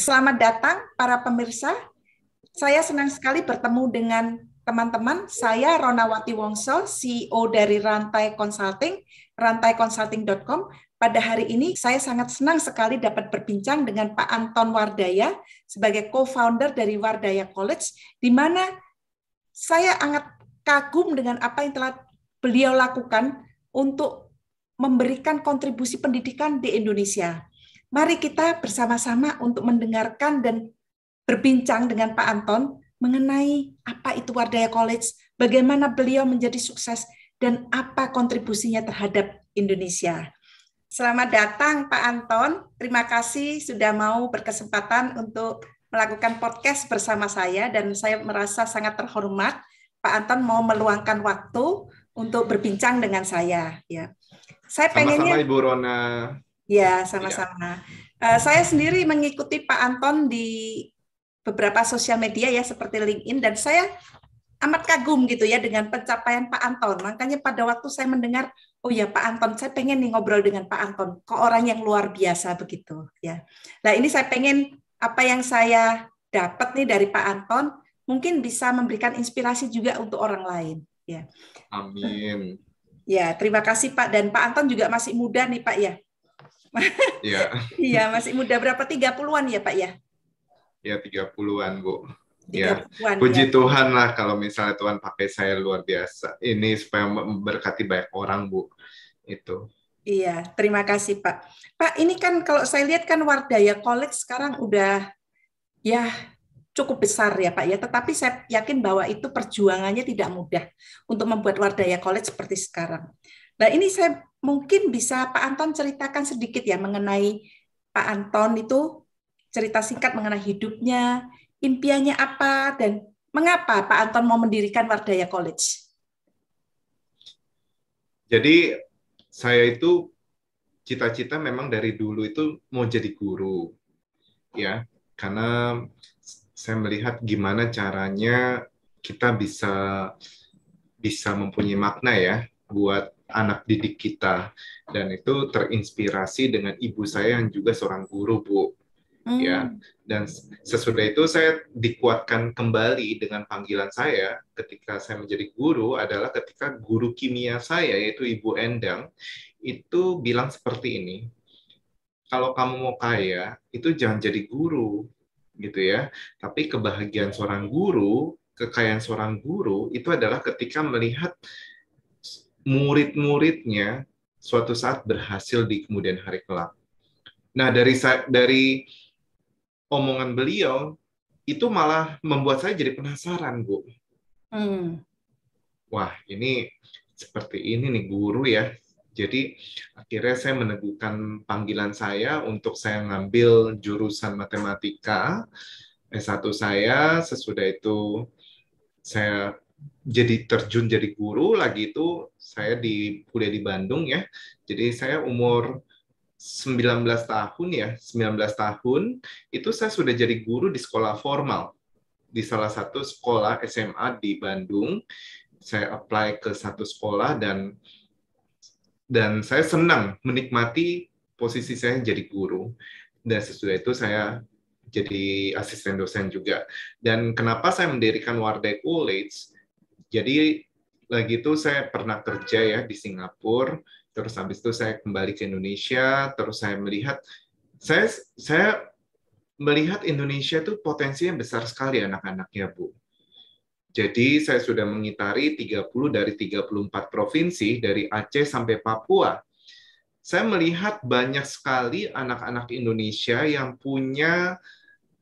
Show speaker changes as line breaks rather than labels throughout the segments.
Selamat datang para pemirsa. Saya senang sekali bertemu dengan teman-teman. Saya Ronawati Wongso, CEO dari rantaiconsulting.com. Pada hari ini saya sangat senang sekali dapat berbincang dengan Pak Anton Wardaya sebagai co-founder dari Wardaya College, di mana saya sangat kagum dengan apa yang telah beliau lakukan untuk memberikan kontribusi pendidikan di Indonesia. Mari kita bersama-sama untuk mendengarkan dan berbincang dengan Pak Anton mengenai apa itu Wardaya College, bagaimana beliau menjadi sukses, dan apa kontribusinya terhadap Indonesia. Selamat datang Pak Anton, terima kasih sudah mau berkesempatan untuk melakukan podcast bersama saya, dan saya merasa sangat terhormat Pak Anton mau meluangkan waktu untuk berbincang dengan saya. Ya, saya
Sama-sama
pengennya.
Ibu Rona.
Ya, sama-sama. Saya sendiri mengikuti Pak Anton di beberapa sosial media ya seperti LinkedIn, dan saya amat kagum gitu ya dengan pencapaian Pak Anton. Makanya pada waktu saya mendengar, oh ya Pak Anton, saya pengen nih ngobrol dengan Pak Anton, kok orang yang luar biasa begitu ya. Nah ini saya pengen apa yang saya dapat nih dari Pak Anton mungkin bisa memberikan inspirasi juga untuk orang lain ya.
Amin.
Ya, terima kasih Pak, dan Pak Anton juga masih muda nih Pak ya.
Iya.
Iya, masih muda, berapa 30-an ya Pak ya?
Ya 30-an Bu.
30-an
ya. Puji
ya.
Tuhan lah kalau misalnya Tuhan pakai saya luar biasa. Ini supaya memberkati banyak orang Bu. Itu.
Iya, terima kasih Pak. Pak, ini kan kalau saya lihat kan Wardaya College sekarang udah ya cukup besar ya Pak ya, tetapi saya yakin bahwa itu perjuangannya tidak mudah untuk membuat Wardaya College seperti sekarang. Nah ini saya mungkin bisa Pak Anton ceritakan sedikit ya mengenai Pak Anton itu, cerita singkat mengenai hidupnya, impiannya apa, dan mengapa Pak Anton mau mendirikan Wardaya College.
Jadi saya itu cita-cita memang dari dulu itu mau jadi guru. Ya, karena saya melihat gimana caranya kita bisa mempunyai makna ya buat anak didik kita, dan itu terinspirasi dengan ibu saya yang juga seorang guru Bu. Ya, dan sesudah itu saya dikuatkan kembali dengan panggilan saya ketika saya menjadi guru adalah ketika guru kimia saya yaitu Ibu Endang itu bilang seperti ini, kalau kamu mau kaya itu jangan jadi guru gitu ya, tapi kebahagiaan seorang guru, kekayaan seorang guru itu adalah ketika melihat murid-muridnya suatu saat berhasil di kemudian hari kelak. Nah, dari omongan beliau itu malah membuat saya jadi penasaran, Bu. Wah, ini seperti ini nih guru ya. Jadi akhirnya saya meneguhkan panggilan saya untuk saya ngambil jurusan matematika S1 saya. Sesudah itu saya terjun jadi guru lagi, itu saya kuliah di Bandung ya. Jadi saya umur 19 tahun ya, 19 tahun itu saya sudah jadi guru di sekolah formal di salah satu sekolah SMA di Bandung. Saya apply ke satu sekolah dan saya senang menikmati posisi saya jadi guru. Dan sesudah itu saya jadi asisten dosen juga. Dan kenapa saya mendirikan Wardaya College? Jadi lagi itu saya pernah kerja ya di Singapura, terus habis itu saya kembali ke Indonesia, terus saya melihat melihat Indonesia itu potensinya besar sekali anak-anaknya, Bu. Jadi saya sudah mengitari 30 dari 34 provinsi dari Aceh sampai Papua. Saya melihat banyak sekali anak-anak Indonesia yang punya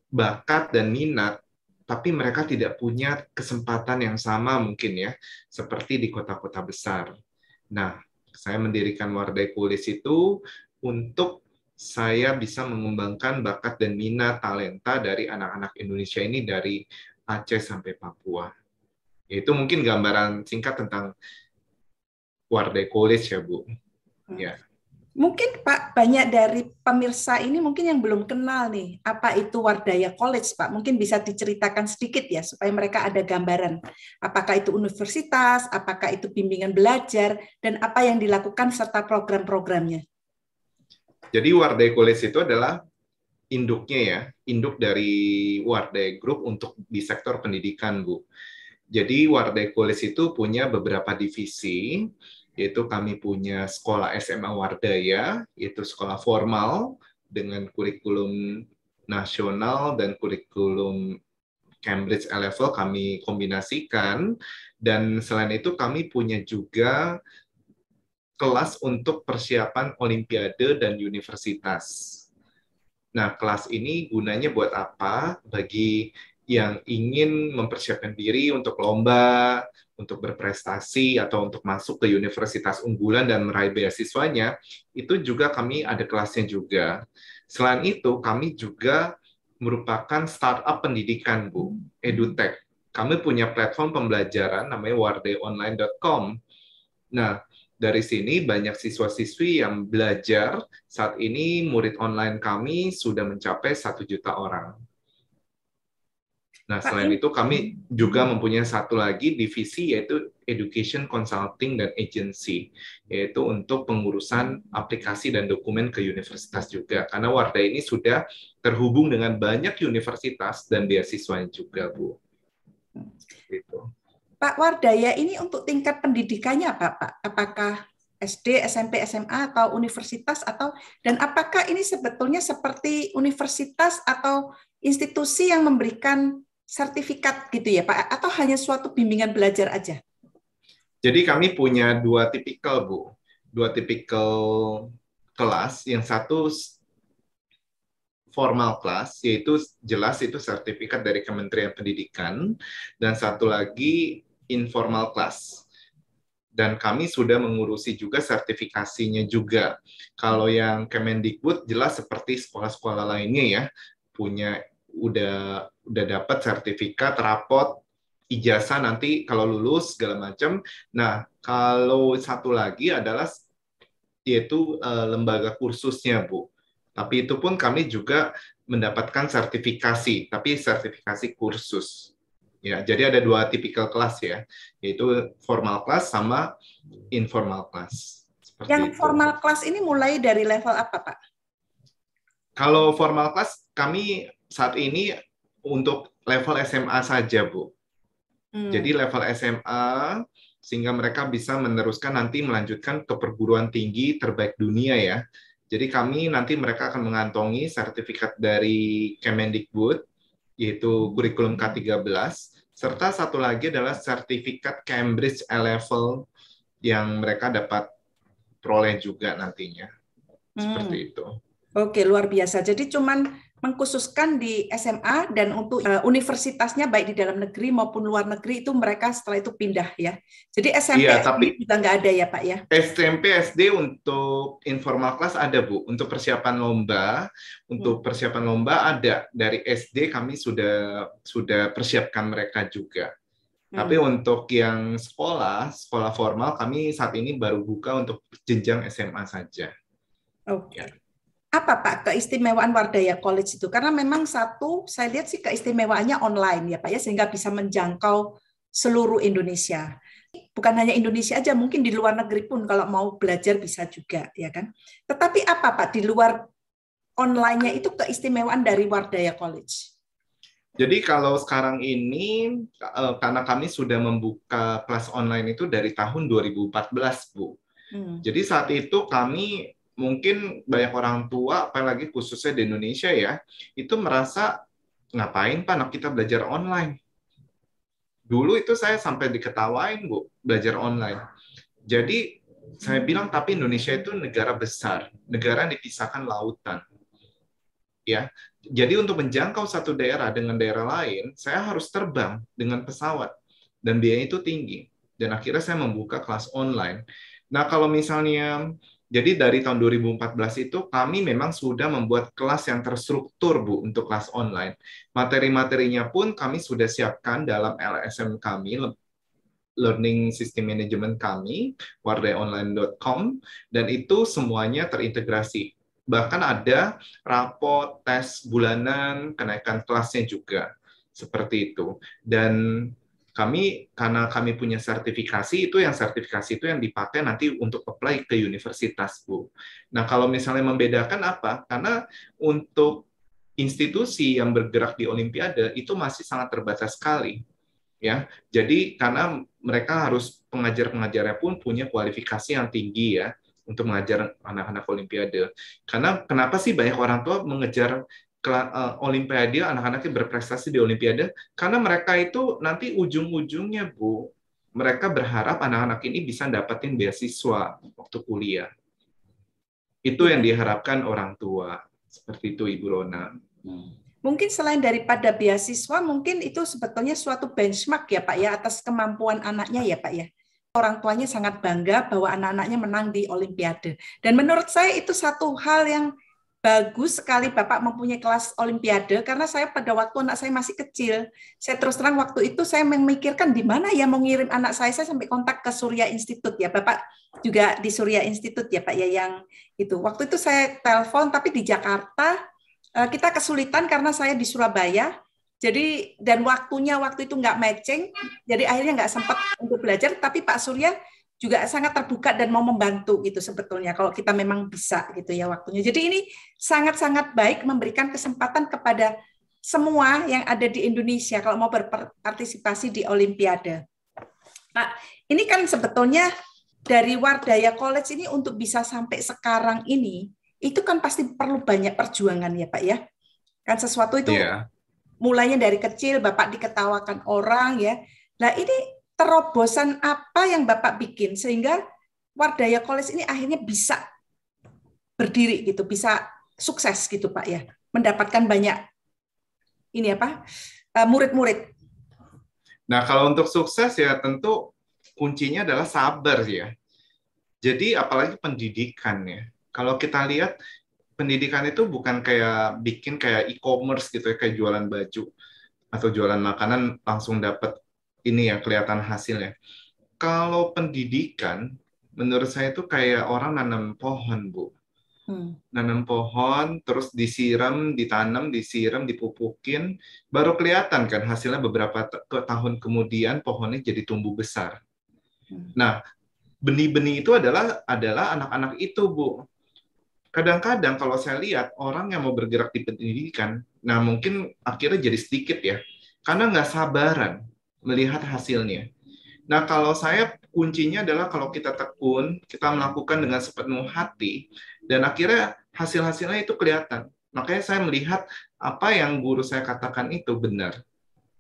bakat dan minat, tapi mereka tidak punya kesempatan yang sama mungkin ya, seperti di kota-kota besar. Nah, saya mendirikan Wardaya College itu untuk saya bisa mengembangkan bakat dan minat talenta dari anak-anak Indonesia ini dari Aceh sampai Papua. Itu mungkin gambaran singkat tentang Wardaya College ya, Bu. Ya.
Mungkin Pak, banyak dari pemirsa ini mungkin yang belum kenal nih, apa itu Wardaya College, Pak. Mungkin bisa diceritakan sedikit ya, supaya mereka ada gambaran. Apakah itu universitas, apakah itu bimbingan belajar, dan apa yang dilakukan serta program-programnya.
Jadi Wardaya College itu adalah induknya ya, induk dari Wardaya Group untuk di sektor pendidikan, Bu. Jadi Wardaya College itu punya beberapa divisi, yaitu kami punya sekolah SMA Wardaya, yaitu sekolah formal dengan kurikulum nasional dan kurikulum Cambridge A-Level kami kombinasikan, dan selain itu kami punya juga kelas untuk persiapan Olimpiade dan universitas. Nah, kelas ini gunanya buat apa? Bagi yang ingin mempersiapkan diri untuk lomba, untuk berprestasi, atau untuk masuk ke universitas unggulan dan meraih beasiswanya, itu juga kami ada kelasnya juga. Selain itu, kami juga merupakan startup pendidikan, Bu, EduTech. Kami punya platform pembelajaran namanya wardayaonline.com. Nah, dari sini banyak siswa-siswi yang belajar. Saat ini murid online kami sudah mencapai 1 juta orang. Nah,
Pak,
selain itu kami juga mempunyai satu lagi divisi yaitu Education Consulting dan Agency, yaitu untuk pengurusan aplikasi dan dokumen ke universitas juga. Karena Wardah ini sudah terhubung dengan banyak universitas dan beasiswanya juga, Bu. Gitu.
Pak Wardaya ini untuk tingkat pendidikannya apa, Pak? Apakah SD, SMP, SMA atau universitas dan apakah ini sebetulnya seperti universitas atau institusi yang memberikan sertifikat gitu ya, Pak? Atau hanya suatu bimbingan belajar aja?
Jadi kami punya dua tipikal, Bu. Dua tipikal kelas. Yang satu formal class, yaitu jelas itu sertifikat dari Kementerian Pendidikan, dan satu lagi informal class. Dan kami sudah mengurusi juga sertifikasinya juga. Kalau yang Kemendikbud jelas seperti sekolah-sekolah lainnya ya, punya udah dapat sertifikat, rapot, ijazah nanti kalau lulus segala macam. Nah, kalau satu lagi adalah yaitu lembaga kursusnya, Bu. Tapi itu pun kami juga mendapatkan sertifikasi, tapi sertifikasi kursus. Ya, jadi ada dua tipikal kelas ya, yaitu formal kelas sama informal kelas.
Yang
Seperti itu.
formal kelas ini mulai dari level apa, Pak?
Kalau formal kelas kami saat ini untuk level SMA saja, Bu. Jadi level SMA sehingga mereka bisa meneruskan nanti melanjutkan ke perguruan tinggi terbaik dunia ya. Jadi kami nanti mereka akan mengantongi sertifikat dari Kemendikbud yaitu kurikulum K13 serta satu lagi adalah sertifikat Cambridge A-Level yang mereka dapat peroleh juga nantinya. Seperti itu.
Oke, luar biasa. Jadi cuman mengkhususkan di SMA dan untuk universitasnya baik di dalam negeri maupun luar negeri itu mereka setelah itu pindah ya. Jadi SMP
Iya,
SD
tapi
juga nggak ada ya Pak ya?
SMP, SD untuk informal kelas ada, Bu. Untuk persiapan lomba ada. Dari SD kami sudah persiapkan mereka juga. Tapi untuk yang sekolah formal kami saat ini baru buka untuk jenjang SMA saja.
Oke.
Ya.
Apa Pak keistimewaan Wardaya College itu? Karena memang satu, saya lihat sih keistimewaannya online ya Pak ya, sehingga bisa menjangkau seluruh Indonesia. Bukan hanya Indonesia aja, mungkin di luar negeri pun kalau mau belajar bisa juga, ya kan? Tetapi apa Pak di luar online-nya itu keistimewaan dari Wardaya College?
Jadi kalau sekarang ini karena kami sudah membuka kelas online itu dari tahun 2014, Bu. Jadi saat itu kami mungkin banyak orang tua, apalagi khususnya di Indonesia ya, itu merasa ngapain Pak anak kita belajar online. Dulu itu saya sampai diketawain, Bu, belajar online. Jadi saya bilang tapi Indonesia itu negara besar, negara yang dipisahkan lautan. Ya. Jadi untuk menjangkau satu daerah dengan daerah lain, saya harus terbang dengan pesawat dan biaya itu tinggi. Dan akhirnya saya membuka kelas online. Nah, kalau misalnya jadi dari tahun 2014 itu kami memang sudah membuat kelas yang terstruktur, Bu, untuk kelas online. Materi-materinya pun kami sudah siapkan dalam LSM kami, Learning System Management kami, wardayaonline.com, dan itu semuanya terintegrasi. Bahkan ada rapot, tes bulanan, kenaikan kelasnya juga. Seperti itu. Dan karena kami punya sertifikasi, sertifikasi itu yang dipakai nanti untuk apply ke universitas, Bu. Nah, kalau misalnya membedakan apa? Karena untuk institusi yang bergerak di Olimpiade itu masih sangat terbatas sekali, ya. Jadi karena mereka harus pengajar-pengajarnya pun punya kualifikasi yang tinggi ya untuk mengajar anak-anak Olimpiade. Karena kenapa sih banyak orang tua mengejar Olimpiade, anak-anaknya berprestasi di Olimpiade? Karena mereka itu nanti ujung-ujungnya, Bu, mereka berharap anak-anak ini bisa dapetin beasiswa waktu kuliah. Itu yang
Iya.
diharapkan orang tua. Seperti itu, Ibu Rona.
Mungkin selain daripada beasiswa, mungkin itu sebetulnya suatu benchmark ya Pak ya, atas kemampuan anaknya ya Pak ya. Orang tuanya sangat bangga bahwa anak-anaknya menang di Olimpiade. Dan menurut saya itu satu hal yang bagus sekali Bapak mempunyai kelas Olimpiade, karena saya pada waktu anak saya masih kecil, saya terus terang waktu itu saya memikirkan di mana ya mau ngirim anak saya sampai kontak ke Surya Institute ya. Bapak juga di Surya Institute ya Pak ya, yang itu. Waktu itu saya telepon, tapi di Jakarta kita kesulitan karena saya di Surabaya, jadi dan waktu itu nggak matching, jadi akhirnya nggak sempat untuk belajar. Tapi Pak Surya juga sangat terbuka dan mau membantu gitu sebetulnya kalau kita memang bisa gitu ya waktunya. Jadi ini sangat-sangat baik memberikan kesempatan kepada semua yang ada di Indonesia kalau mau berpartisipasi di Olimpiade. Nah, ini kan sebetulnya dari Wardaya College ini untuk bisa sampai sekarang ini, itu kan pasti perlu banyak perjuangan ya Pak ya. Kan sesuatu itu mulainya dari kecil, Bapak diketawakan orang ya. Nah ini terobosan apa yang Bapak bikin sehingga Wardaya College ini akhirnya bisa berdiri gitu, bisa sukses gitu Pak ya, mendapatkan banyak ini apa murid-murid.
Nah kalau untuk sukses ya tentu kuncinya adalah sabar ya. Jadi apalagi pendidikan ya. Kalau kita lihat pendidikan itu bukan kayak bikin kayak e-commerce gitu ya, kayak jualan baju atau jualan makanan langsung dapat ini ya kelihatan hasilnya. Kalau pendidikan menurut saya itu kayak orang nanam pohon, Bu. Nanam pohon, terus disiram, ditanam, disiram, dipupukin, baru kelihatan kan hasilnya beberapa tahun kemudian pohonnya jadi tumbuh besar. Nah, benih-benih itu adalah anak-anak itu, Bu. Kadang-kadang kalau saya lihat orang yang mau bergerak di pendidikan, nah mungkin akhirnya jadi sedikit ya, karena nggak sabaran melihat hasilnya. Nah kalau saya kuncinya adalah kalau kita tekun, kita melakukan dengan sepenuh hati, dan akhirnya hasil-hasilnya itu kelihatan. Makanya saya melihat apa yang guru saya katakan itu benar.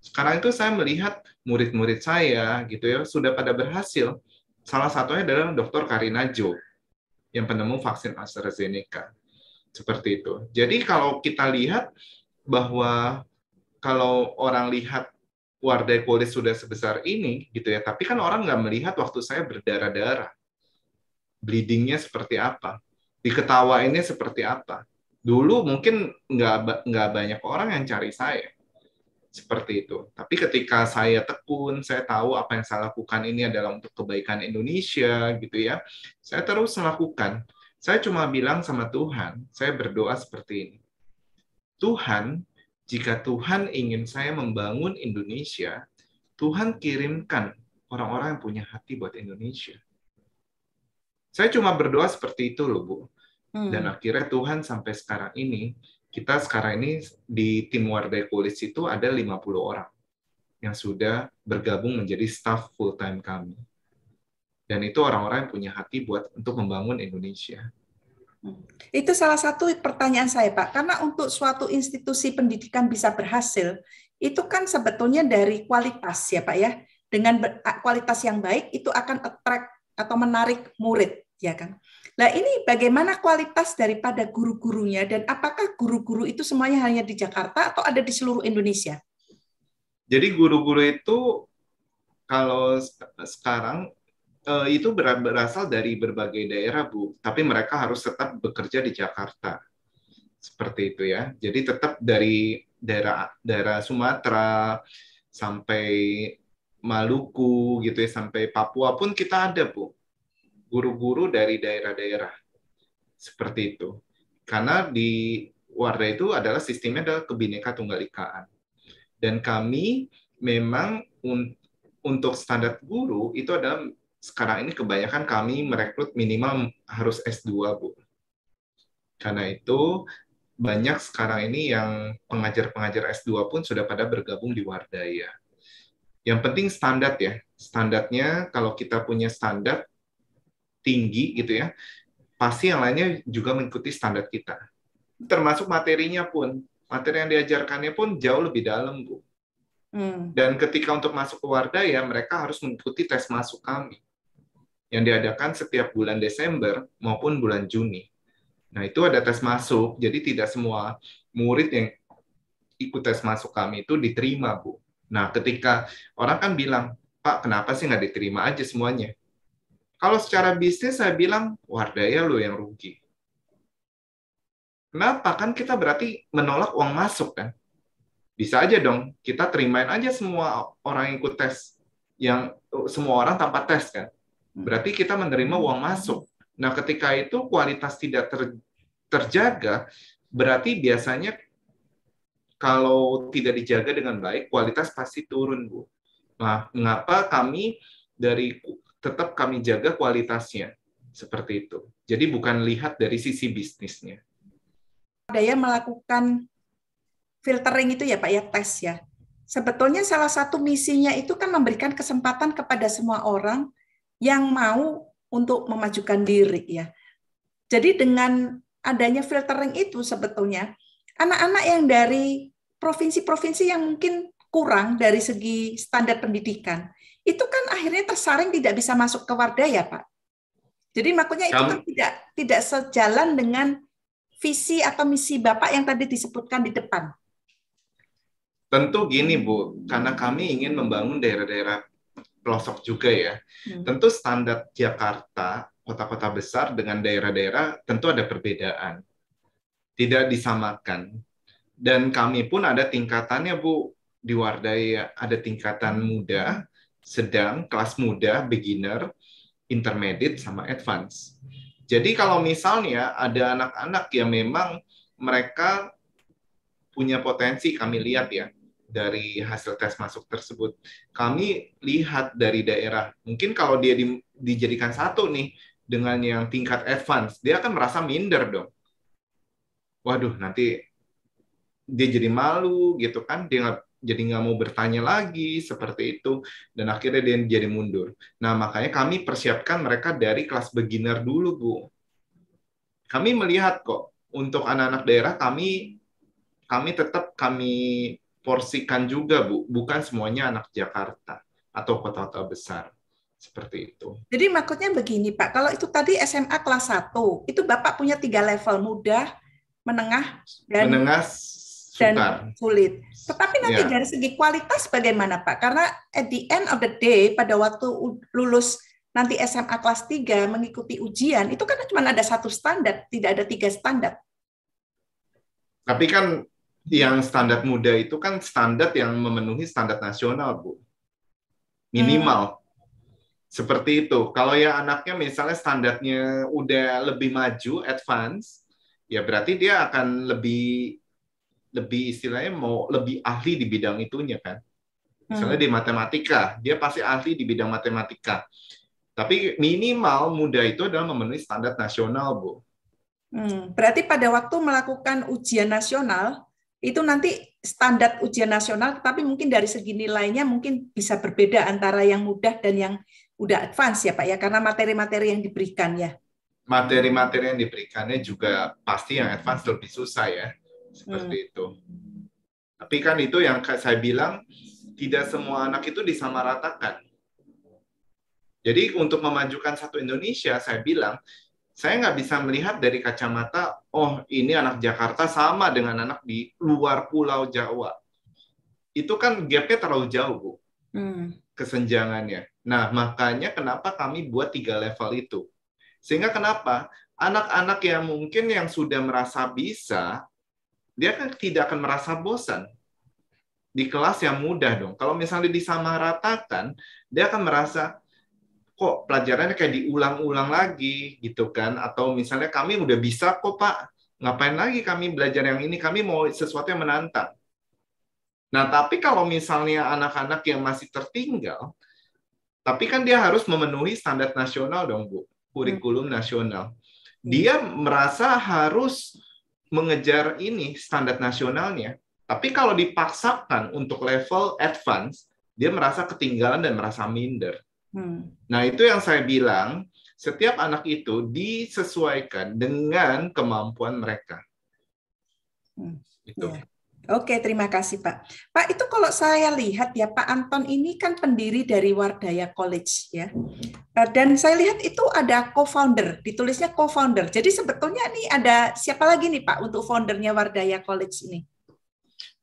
Sekarang itu saya melihat murid-murid saya gitu ya sudah pada berhasil. Salah satunya adalah Dr. Karina Jo yang penemu vaksin AstraZeneca. Seperti itu. Jadi kalau kita lihat bahwa kalau orang lihat Wardaya College sudah sebesar ini, gitu ya, tapi kan orang nggak melihat waktu saya berdarah-darah. Bleedingnya seperti apa. Diketawainnya seperti apa. Dulu mungkin nggak banyak orang yang cari saya. Seperti itu. Tapi ketika saya tekun, saya tahu apa yang saya lakukan ini adalah untuk kebaikan Indonesia, gitu ya. Saya terus melakukan. Saya cuma bilang sama Tuhan, saya berdoa seperti ini. Tuhan, jika Tuhan ingin saya membangun Indonesia, Tuhan kirimkan orang-orang yang punya hati buat Indonesia. Saya cuma berdoa seperti itu loh, Bu. Dan akhirnya Tuhan sampai sekarang ini, kita sekarang ini di tim Wardaya College itu ada 50 orang yang sudah bergabung menjadi staff full-time kami. Dan itu orang-orang yang punya hati buat untuk membangun Indonesia.
Itu salah satu pertanyaan saya, Pak. Karena untuk suatu institusi pendidikan bisa berhasil, itu kan sebetulnya dari kualitas ya, Pak ya. Dengan kualitas yang baik, itu akan attract atau menarik murid, ya kan. Nah, ini bagaimana kualitas daripada guru-gurunya, dan apakah guru-guru itu semuanya hanya di Jakarta atau ada di seluruh Indonesia?
Jadi guru-guru itu kalau sekarang itu berasal dari berbagai daerah, Bu. Tapi mereka harus tetap bekerja di Jakarta. Seperti itu ya. Jadi tetap dari daerah Sumatera sampai Maluku gitu ya, sampai Papua pun kita ada, Bu. Guru-guru dari daerah-daerah. Seperti itu. Karena di Warda itu adalah sistemnya adalah Kebhinneka Tunggal Ikaan. Dan kami memang untuk standar guru itu adalah sekarang ini kebanyakan kami merekrut minimal harus S2, Bu. Karena itu banyak sekarang ini yang pengajar-pengajar S2 pun sudah pada bergabung di Wardaya. Yang penting standar ya. Standarnya kalau kita punya standar tinggi gitu ya, pasti yang lainnya juga mengikuti standar kita. Termasuk materinya pun. Materi yang diajarkannya pun jauh lebih dalam, Bu. Dan ketika untuk masuk ke Wardaya, mereka harus mengikuti tes masuk kami yang diadakan setiap bulan Desember maupun bulan Juni. Nah, itu ada tes masuk, jadi tidak semua murid yang ikut tes masuk kami itu diterima, Bu. Nah, ketika orang kan bilang, Pak, kenapa sih nggak diterima aja semuanya? Kalau secara bisnis, saya bilang, Wardaya lo yang rugi. Kenapa? Kan kita berarti menolak uang masuk, kan? Bisa aja dong, kita terimain aja semua orang yang ikut tes. Yang semua orang tanpa tes, kan? Berarti kita menerima uang masuk. Nah, ketika itu kualitas tidak terjaga, berarti biasanya kalau tidak dijaga dengan baik, kualitas pasti turun, Bu. Nah, mengapa kami tetap kami jaga kualitasnya seperti itu. Jadi bukan lihat dari sisi bisnisnya.
Daya melakukan filtering itu ya Pak ya, tes ya. Sebetulnya salah satu misinya itu kan memberikan kesempatan kepada semua orang yang mau untuk memajukan diri ya. Jadi dengan adanya filtering itu sebetulnya anak-anak yang dari provinsi-provinsi yang mungkin kurang dari segi standar pendidikan, itu kan akhirnya tersaring tidak bisa masuk ke Wardaya, Pak. Jadi makanya itu kan tidak sejalan dengan visi atau misi Bapak yang tadi disebutkan di depan.
Tentu gini, Bu, karena kami ingin membangun daerah-daerah pelosok juga ya. Tentu standar Jakarta, kota-kota besar dengan daerah-daerah tentu ada perbedaan. Tidak disamakan. Dan kami pun ada tingkatannya, Bu. Di Wardaya ada tingkatan muda, sedang, kelas muda, beginner, intermediate, sama advance. Jadi kalau misalnya ada anak-anak yang memang mereka punya potensi, kami lihat ya, dari hasil tes masuk tersebut. Kami lihat dari daerah, mungkin kalau dia dijadikan satu nih, dengan yang tingkat advance, dia akan merasa minder dong. Waduh, nanti dia jadi malu gitu kan, dia jadi nggak mau bertanya lagi seperti itu, dan akhirnya dia jadi mundur. Nah, makanya kami persiapkan mereka dari kelas beginner dulu, Bu. Kami melihat kok, untuk anak-anak daerah kami tetap kami porsikan juga, Bu. Bukan semuanya anak Jakarta atau kota-kota besar. Seperti itu.
Jadi maksudnya begini, Pak. Kalau itu tadi SMA kelas 1, itu Bapak punya 3 level, mudah, menengah, dan sulit. Tetapi nanti dari segi kualitas bagaimana, Pak? Karena at the end of the day, pada waktu lulus nanti SMA kelas 3 mengikuti ujian, itu kan cuma ada satu standar, tidak ada 3 standar.
Tapi kan yang standar muda itu kan standar yang memenuhi standar nasional, Bu. Minimal. Seperti itu. Kalau ya anaknya misalnya standarnya udah lebih maju, advance, ya berarti dia akan lebih istilahnya mau lebih ahli di bidang itunya kan. Misalnya di matematika, dia pasti ahli di bidang matematika. Tapi minimal muda itu adalah memenuhi standar nasional, Bu.
Berarti pada waktu melakukan ujian nasional, itu nanti standar ujian nasional, tapi mungkin dari segi nilainya mungkin bisa berbeda antara yang mudah dan yang udah advance ya Pak ya, karena materi-materi yang diberikan ya.
Materi-materi yang diberikannya juga pasti yang advance lebih susah ya, seperti itu. Tapi kan itu yang saya bilang, tidak semua anak itu disamaratakan. Jadi untuk memajukan satu Indonesia, saya bilang, saya nggak bisa melihat dari kacamata, oh ini anak Jakarta sama dengan anak di luar Pulau Jawa. Itu kan gap-nya terlalu jauh, Bu. Kesenjangannya. Nah, makanya kenapa kami buat 3 level itu. Sehingga kenapa? Anak-anak yang mungkin yang sudah merasa bisa, dia kan tidak akan merasa bosan. Di kelas yang mudah dong. Kalau misalnya disamaratakan, dia akan merasa, kok pelajarannya kayak diulang-ulang lagi gitu kan, atau misalnya kami udah bisa kok Pak, ngapain lagi kami belajar yang ini, kami mau sesuatu yang menantang. Nah, tapi kalau misalnya anak-anak yang masih tertinggal, tapi kan dia harus memenuhi standar nasional dong, Bu, kurikulum nasional. Dia merasa harus mengejar ini standar nasionalnya. Tapi kalau dipaksakan untuk level advance, dia merasa ketinggalan dan merasa minder. Nah, itu yang saya bilang, setiap anak itu disesuaikan dengan kemampuan mereka. Itu.
Yeah. Oke, terima kasih Pak. Pak, itu kalau saya lihat ya, Pak Anton ini kan pendiri dari Wardaya College ya. Dan saya lihat itu ada co-founder, ditulisnya co-founder. Jadi sebetulnya nih ada siapa lagi nih Pak untuk foundernya Wardaya College ini?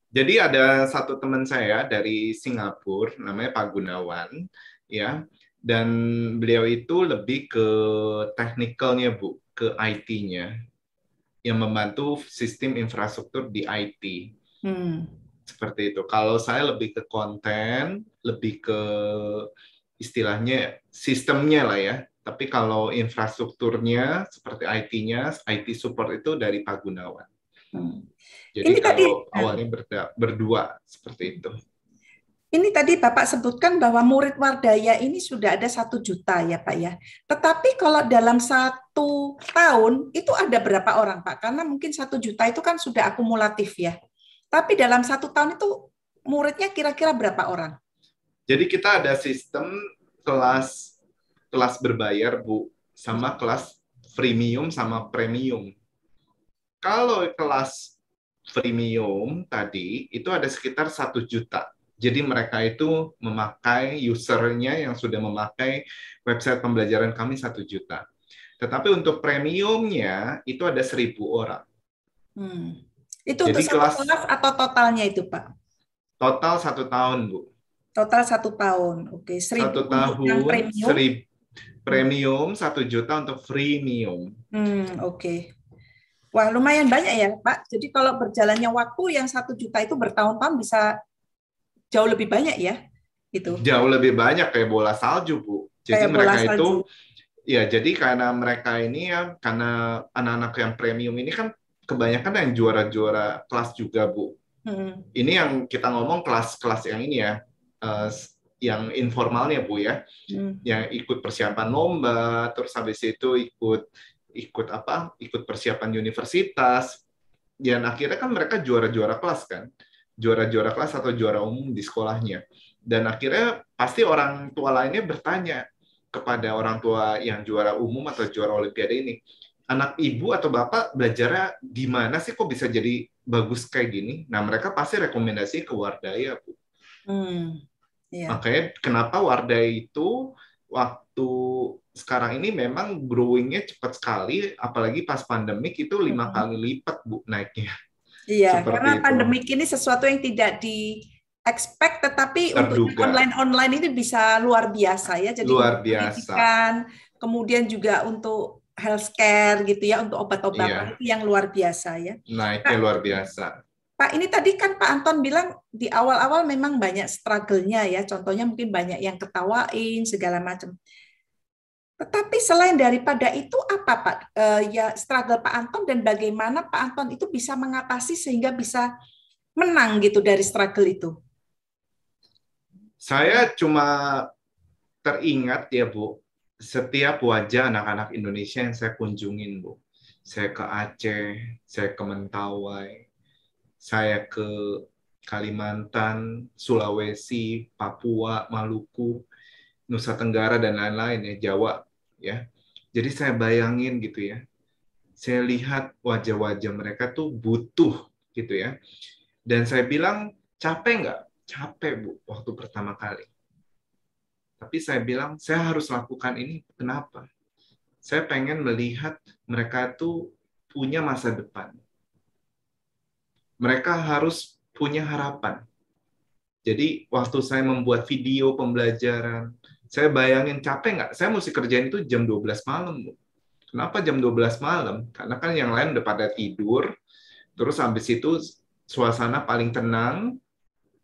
Jadi ada satu teman saya dari Singapura, namanya Pak Gunawan, ya. Dan beliau itu lebih ke teknikalnya, Bu, ke IT-nya, yang membantu sistem infrastruktur di IT. Seperti itu. Kalau saya lebih ke konten, lebih ke istilahnya sistemnya lah ya. Tapi kalau infrastrukturnya seperti IT-nya, IT support itu dari Pak Gunawan. Jadi
ini
kalau
tadi,
awalnya berdua seperti itu.
Ini tadi Bapak sebutkan bahwa murid Wardaya ini sudah ada 1 juta ya Pak ya. Tetapi kalau dalam 1 tahun itu ada berapa orang Pak? Karena mungkin 1 juta itu kan sudah akumulatif ya. Tapi dalam 1 tahun itu muridnya kira-kira berapa orang?
Jadi kita ada sistem kelas berbayar Bu, sama kelas freemium sama premium. Kalau kelas premium tadi itu ada sekitar 1 juta. Jadi mereka itu memakai usernya yang sudah memakai website pembelajaran kami 1 juta. Tetapi untuk premiumnya itu ada 1.000 orang.
Itu untuk satu kelas atau totalnya itu Pak?
Total 1 tahun Bu.
Total 1 tahun, oke. 1.000
1
untuk yang
tahun,
premium.
Premium 1 juta untuk freemium.
Oke. Wah, lumayan banyak ya, Pak. Jadi kalau berjalannya waktu yang 1 juta itu bertahun-tahun bisa jauh lebih banyak ya. Gitu.
Jauh lebih banyak kayak bola salju, Bu. Jadi
kayak
mereka
bola salju.
itu ya jadi karena mereka ini ya karena anak-anak yang premium ini kan kebanyakan yang juara-juara kelas juga, Bu. Ini yang kita ngomong kelas-kelas yang ini ya. Yang informalnya Bu ya. Yang ikut persiapan lomba, terus habis itu ikut persiapan universitas, dan akhirnya kan mereka juara-juara kelas kan, juara-juara kelas atau juara umum di sekolahnya, dan akhirnya pasti orang tua lainnya bertanya kepada orang tua yang juara umum atau juara olimpiade ini, anak ibu atau bapak belajarnya di mana sih kok bisa jadi bagus kayak gini? Nah mereka pasti rekomendasi ke Wardaya Bu. Makanya kenapa Wardaya itu waktu sekarang ini memang growing-nya cepat sekali, apalagi pas pandemik itu 5 kali lipat Bu naiknya.
Iya, karena pandemik ini sesuatu yang tidak di-expect, tetapi untuk online ini bisa luar biasa ya. Jadi
luar
biasa. Pendidikan, kemudian juga untuk healthcare gitu ya, untuk obat-obatan itu yang luar biasa ya.
Naiknya luar biasa.
Pak, ini tadi kan Pak Anton bilang di awal-awal memang banyak struggle-nya ya, contohnya mungkin banyak yang ketawain, segala macam. Tetapi selain daripada itu apa Pak, ya struggle Pak Anton dan bagaimana Pak Anton itu bisa mengatasi sehingga bisa menang gitu dari struggle itu?
Saya cuma teringat ya Bu, setiap wajah anak-anak Indonesia yang saya kunjungin Bu. Saya ke Aceh, saya ke Mentawai, saya ke Kalimantan, Sulawesi, Papua, Maluku, Nusa Tenggara dan lain-lain ya, Jawa ya. Jadi saya bayangin gitu ya. Saya lihat wajah-wajah mereka tuh butuh gitu ya. Dan saya bilang, capek nggak? Capek Bu waktu pertama kali. Tapi saya bilang, saya harus lakukan ini. Kenapa? Saya pengen melihat mereka tuh punya masa depan. Mereka harus punya harapan. Jadi waktu saya membuat video pembelajaran, saya bayangin capek nggak? Saya mesti kerjain itu jam 12 malam. Bu. Kenapa jam 12 malam? Karena kan yang lain udah pada tidur, terus habis itu suasana paling tenang,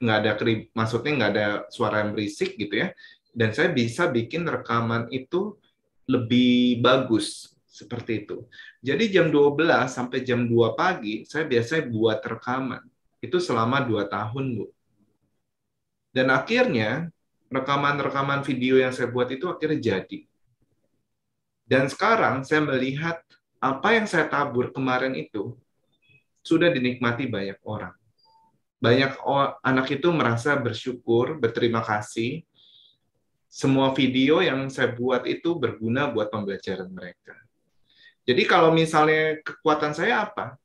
nggak ada maksudnya nggak ada suara yang berisik gitu ya. Dan saya bisa bikin rekaman itu lebih bagus, seperti itu. Jadi jam 12 sampai jam 2 pagi, saya biasanya buat rekaman. Itu selama 2 tahun, Bu. Dan akhirnya, rekaman-rekaman video yang saya buat itu akhirnya jadi. Dan sekarang saya melihat apa yang saya tabur kemarin itu sudah dinikmati banyak orang. Banyak anak itu merasa bersyukur, berterima kasih. Semua video yang saya buat itu berguna buat pembelajaran mereka. Jadi kalau misalnya kekuatan saya apa?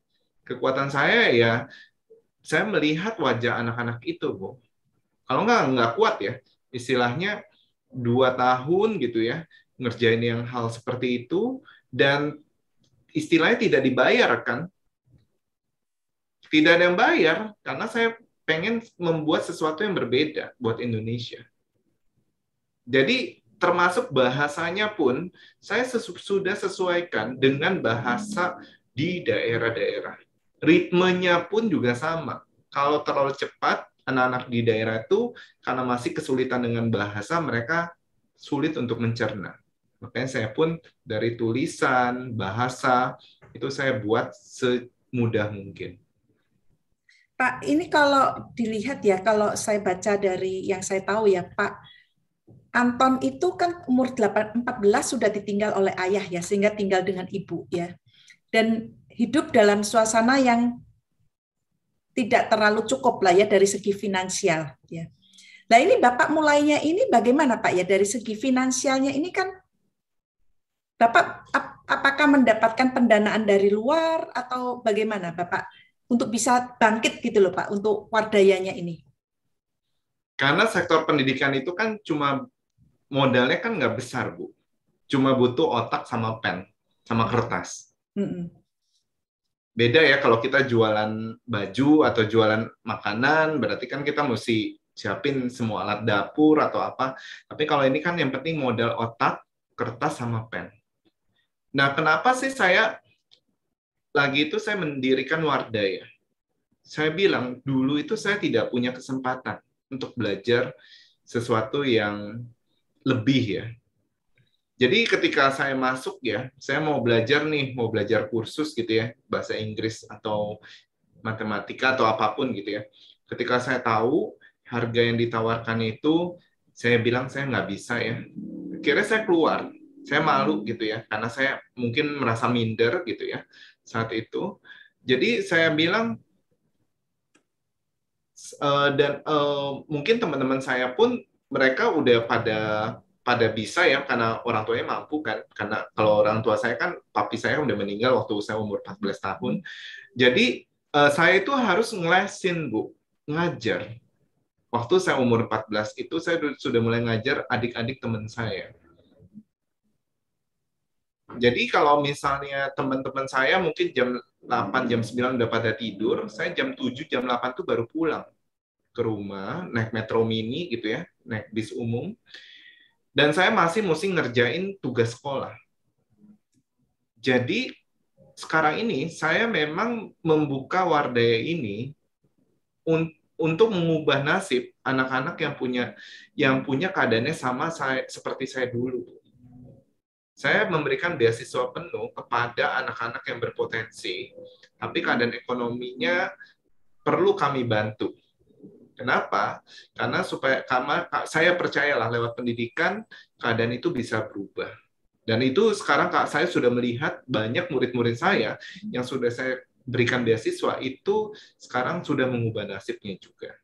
Kekuatan saya ya, saya melihat wajah anak-anak itu, Bu. Kalau nggak kuat ya, istilahnya 2 tahun gitu ya, ngerjain yang hal seperti itu, dan istilahnya tidak dibayar kan? Tidak ada yang bayar, karena saya pengen membuat sesuatu yang berbeda buat Indonesia. Jadi termasuk bahasanya pun, saya sudah sesuaikan dengan bahasa di daerah-daerah. Ritmenya pun juga sama. Kalau terlalu cepat, anak-anak di daerah itu, karena masih kesulitan dengan bahasa, mereka sulit untuk mencerna. Makanya saya pun dari tulisan, bahasa, itu saya buat semudah mungkin.
Pak, ini kalau dilihat ya, kalau saya baca dari yang saya tahu ya, Pak Anton itu kan umur 14 sudah ditinggal oleh ayah ya, sehingga tinggal dengan ibu ya. Dan hidup dalam suasana yang tidak terlalu cukup lah ya dari segi finansial ya. Nah ini Bapak mulainya ini bagaimana Pak ya dari segi finansialnya ini kan Bapak apakah mendapatkan pendanaan dari luar atau bagaimana Bapak untuk bisa bangkit gitu loh Pak untuk Wardayanya ini?
Karena sektor pendidikan itu kan cuma modalnya kan nggak besar, Bu. Cuma butuh otak sama pen, sama kertas. Beda ya kalau kita jualan baju atau jualan makanan, berarti kan kita mesti siapin semua alat dapur atau apa. Tapi kalau ini kan yang penting modal otak, kertas, sama pen. Nah, kenapa sih saya mendirikan Wardaya? Saya bilang, dulu itu saya tidak punya kesempatan untuk belajar sesuatu yang lebih ya. Jadi ketika saya masuk ya, saya mau belajar kursus gitu ya, bahasa Inggris atau matematika atau apapun gitu ya. Ketika saya tahu harga yang ditawarkan itu, saya bilang saya nggak bisa ya. Akhirnya saya keluar, saya malu gitu ya, karena saya mungkin merasa minder gitu ya saat itu. Jadi saya bilang, mungkin teman-teman saya pun mereka udah pada bisa ya karena orang tuanya mampu kan, karena kalau orang tua saya kan papi saya udah meninggal waktu saya umur 14 tahun. Jadi saya itu harus ngelesin, Bu, ngajar. Waktu saya umur 14 itu saya sudah mulai ngajar adik-adik teman saya. Jadi kalau misalnya teman-teman saya mungkin jam 8, jam 9 udah pada tidur, saya jam 7, jam 8 tuh baru pulang ke rumah, naik metro mini gitu ya, naik bis umum. Dan saya masih mesti ngerjain tugas sekolah. Jadi sekarang ini saya memang membuka Wardaya ini untuk mengubah nasib anak-anak yang punya keadaannya sama seperti saya dulu. Saya memberikan beasiswa penuh kepada anak-anak yang berpotensi, tapi keadaan ekonominya perlu kami bantu. Kenapa? Karena saya percayalah lewat pendidikan keadaan itu bisa berubah. Dan itu sekarang saya sudah melihat banyak murid-murid saya yang sudah saya berikan beasiswa itu sekarang sudah mengubah nasibnya juga.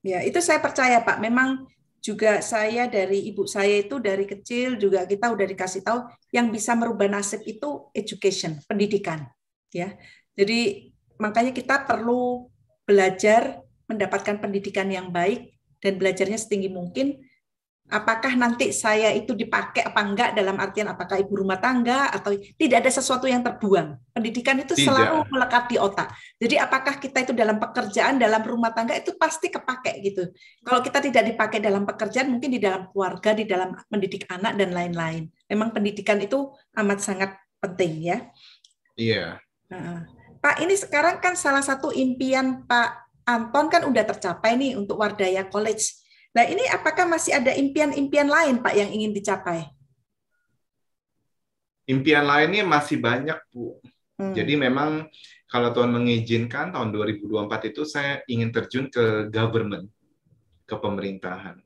Ya, itu saya percaya Pak. Memang juga saya dari ibu saya itu dari kecil juga kita udah dikasih tahu yang bisa merubah nasib itu education, pendidikan. Ya, jadi makanya kita perlu belajar mendapatkan pendidikan yang baik dan belajarnya setinggi mungkin. Apakah nanti saya itu dipakai apa enggak dalam artian apakah ibu rumah tangga atau tidak ada sesuatu yang terbuang. Pendidikan itu selalu melekat di otak. Jadi apakah kita itu dalam pekerjaan, dalam rumah tangga itu pasti kepake gitu. Kalau kita tidak dipakai dalam pekerjaan, mungkin di dalam keluarga, di dalam mendidik anak dan lain-lain. Memang pendidikan itu amat sangat penting ya.
Iya.
Pak, ini sekarang kan salah satu impian Pak Anton kan udah tercapai nih untuk Wardaya College. Nah, ini apakah masih ada impian-impian lain, Pak, yang ingin dicapai?
Impian lainnya masih banyak, Bu. Jadi memang kalau Tuhan mengizinkan, tahun 2024 itu saya ingin terjun ke government, ke pemerintahan.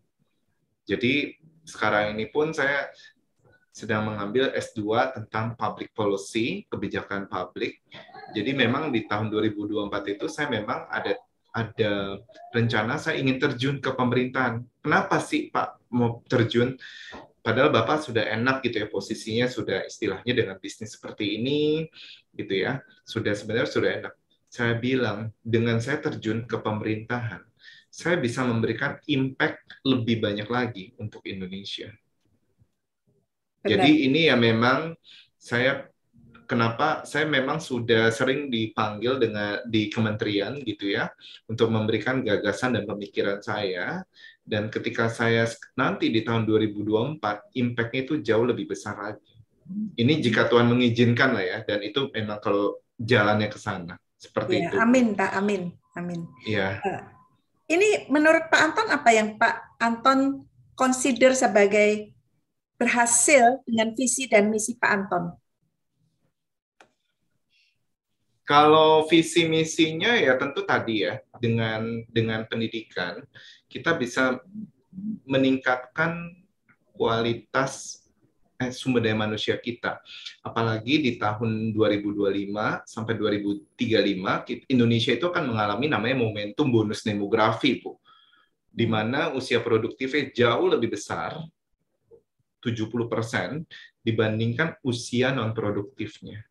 Jadi sekarang ini pun saya sedang mengambil S2 tentang public policy, kebijakan publik. Jadi memang di tahun 2024 itu saya memang ada rencana saya ingin terjun ke pemerintahan. Kenapa sih Pak mau terjun? Padahal Bapak sudah enak gitu ya, posisinya sudah istilahnya dengan bisnis seperti ini gitu ya. Sebenarnya sudah enak. Saya bilang dengan saya terjun ke pemerintahan, saya bisa memberikan impact lebih banyak lagi untuk Indonesia.
Benar.
Jadi ini ya memang saya kenapa saya memang sudah sering dipanggil di kementerian gitu ya untuk memberikan gagasan dan pemikiran saya, dan ketika saya nanti di tahun 2024 impact-nya itu jauh lebih besar lagi. Ini jika Tuhan mengizinkan lah ya, dan itu memang kalau jalannya ke sana seperti
Ya,
itu.
amin Pak, amin, amin.
Iya.
Ini menurut Pak Anton apa yang Pak Anton consider sebagai berhasil dengan visi dan misi Pak Anton?
Kalau visi misinya ya tentu tadi ya, dengan pendidikan kita bisa meningkatkan kualitas sumber daya manusia kita. Apalagi di tahun 2025 sampai 2035 Indonesia itu akan mengalami namanya momentum bonus demografi, Bu. Di mana usia produktifnya jauh lebih besar, 70% dibandingkan usia non produktifnya.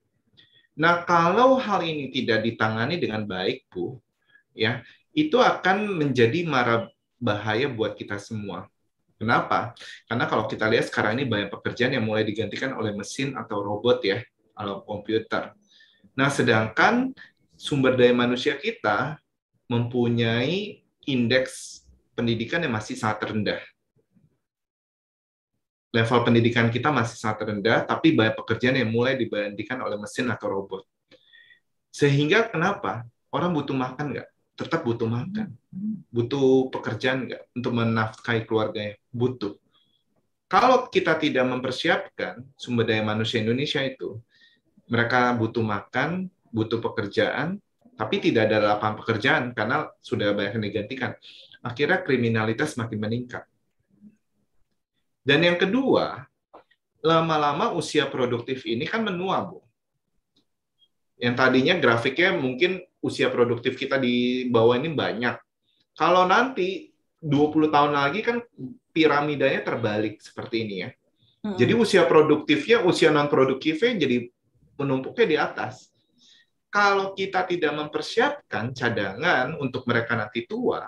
Nah, kalau hal ini tidak ditangani dengan baik, Bu, ya, itu akan menjadi mara bahaya buat kita semua. Kenapa? Karena kalau kita lihat sekarang ini banyak pekerjaan yang mulai digantikan oleh mesin atau robot ya, atau komputer. Nah, sedangkan sumber daya manusia kita mempunyai indeks pendidikan yang masih sangat rendah. Level pendidikan kita masih sangat rendah, tapi banyak pekerjaan yang mulai digantikan oleh mesin atau robot. Sehingga kenapa? Orang butuh makan nggak? Tetap butuh makan. Butuh pekerjaan nggak? Untuk menafkahi keluarganya? Butuh. Kalau kita tidak mempersiapkan sumber daya manusia Indonesia itu, mereka butuh makan, butuh pekerjaan, tapi tidak ada lapangan pekerjaan karena sudah banyak yang digantikan. Akhirnya kriminalitas makin meningkat. Dan yang kedua, lama-lama usia produktif ini kan menua, Bu. Yang tadinya grafiknya mungkin usia produktif kita di bawah ini banyak. Kalau nanti 20 tahun lagi kan piramidanya terbalik seperti ini ya. Jadi usia produktifnya, usia non-produktifnya jadi menumpuknya di atas. Kalau kita tidak mempersiapkan cadangan untuk mereka nanti tua,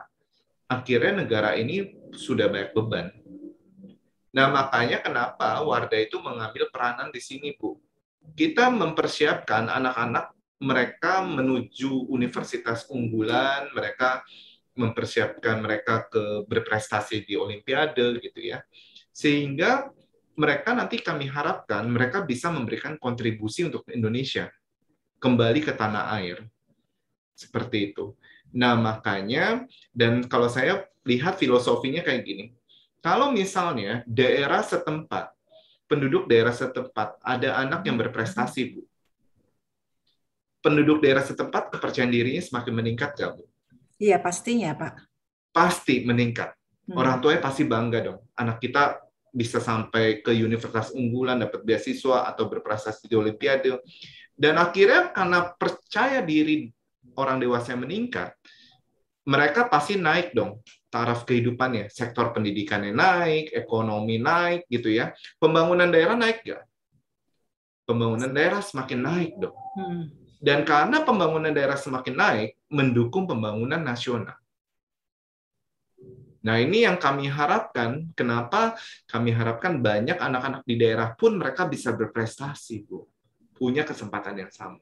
akhirnya negara ini sudah banyak beban. Nah, makanya kenapa Wardah itu mengambil peranan di sini, Bu. Kita mempersiapkan anak-anak mereka menuju universitas unggulan, mereka mempersiapkan mereka ke berprestasi di olimpiade gitu ya. Sehingga mereka nanti kami harapkan mereka bisa memberikan kontribusi untuk Indonesia kembali ke tanah air. Seperti itu. Nah, makanya dan kalau saya lihat filosofinya kayak gini. Kalau misalnya daerah setempat, penduduk daerah setempat ada anak yang berprestasi, Bu. Penduduk daerah setempat kepercayaan dirinya semakin meningkat, nggak, Bu?
Iya, pastinya, Pak.
Pasti meningkat. Orang tuanya pasti bangga dong. Anak kita bisa sampai ke universitas unggulan, dapat beasiswa, atau berprestasi di olimpiade. Dan akhirnya karena percaya diri orang dewasa yang meningkat, mereka pasti naik dong taraf kehidupannya. Sektor pendidikannya naik, ekonomi naik, gitu ya. Pembangunan daerah naik nggak? Pembangunan daerah semakin naik dong. Dan karena pembangunan daerah semakin naik, mendukung pembangunan nasional. Nah, ini yang kami harapkan. Kenapa kami harapkan banyak anak-anak di daerah pun mereka bisa berprestasi, Bu. Punya kesempatan yang sama.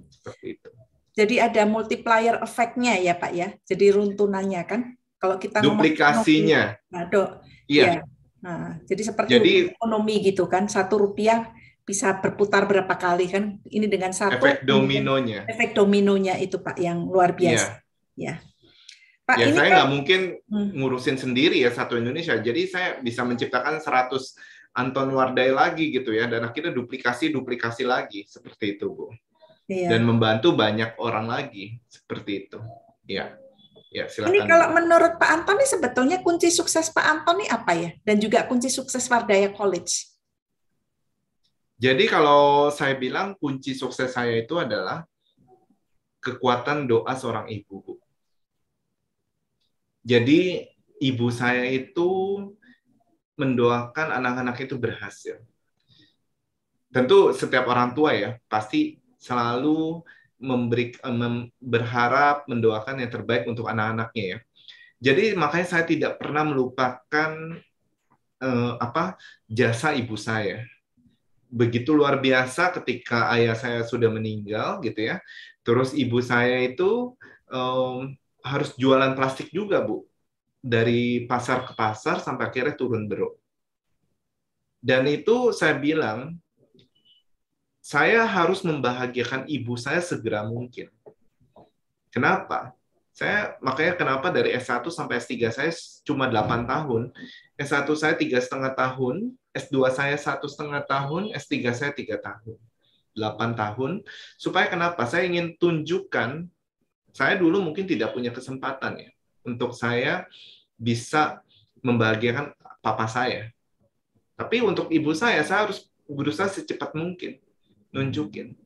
Seperti itu.
Jadi ada multiplier effect-nya ya, Pak ya. Jadi runtunannya kan. Kalau kita
duplikasinya.
Iya. Nah, jadi seperti ekonomi gitu kan. Rp1 bisa berputar berapa kali kan. Ini dengan satu
efek dominonya.
Efek dominonya itu, Pak, yang luar biasa. Ya.
Pak, ya, ini saya nggak mungkin ngurusin sendiri ya satu Indonesia. Jadi saya bisa menciptakan 100 Anton Wardai lagi gitu ya. Dan akhirnya duplikasi lagi. Seperti itu, Bu. Iya. Dan membantu banyak orang lagi. Seperti itu. Ya. Ya, silakan.
Ini kalau menurut Pak Anton ini sebetulnya kunci sukses Pak Anton ini apa ya? Dan juga kunci sukses Wardaya College?
Jadi kalau saya bilang kunci sukses saya itu adalah kekuatan doa seorang ibu, Bu. Jadi ibu saya itu mendoakan anak-anak itu berhasil. Tentu setiap orang tua ya pasti selalu berharap mendoakan yang terbaik untuk anak-anaknya ya. Jadi makanya saya tidak pernah melupakan jasa ibu saya. Begitu luar biasa ketika ayah saya sudah meninggal gitu ya. Terus ibu saya itu harus jualan plastik juga, Bu. Dari pasar ke pasar sampai akhirnya turun bro. Dan itu saya bilang, saya harus membahagiakan ibu saya segera mungkin. Kenapa? Makanya kenapa dari S1 sampai S3 saya cuma 8 tahun, S1 saya 3,5 tahun, S2 saya 1,5 tahun, S3 saya 3 tahun. 8 tahun, supaya kenapa? Saya ingin tunjukkan, saya dulu mungkin tidak punya kesempatan ya, untuk saya bisa membahagiakan papa saya. Tapi untuk ibu saya harus berusaha secepat mungkin, nunjukin.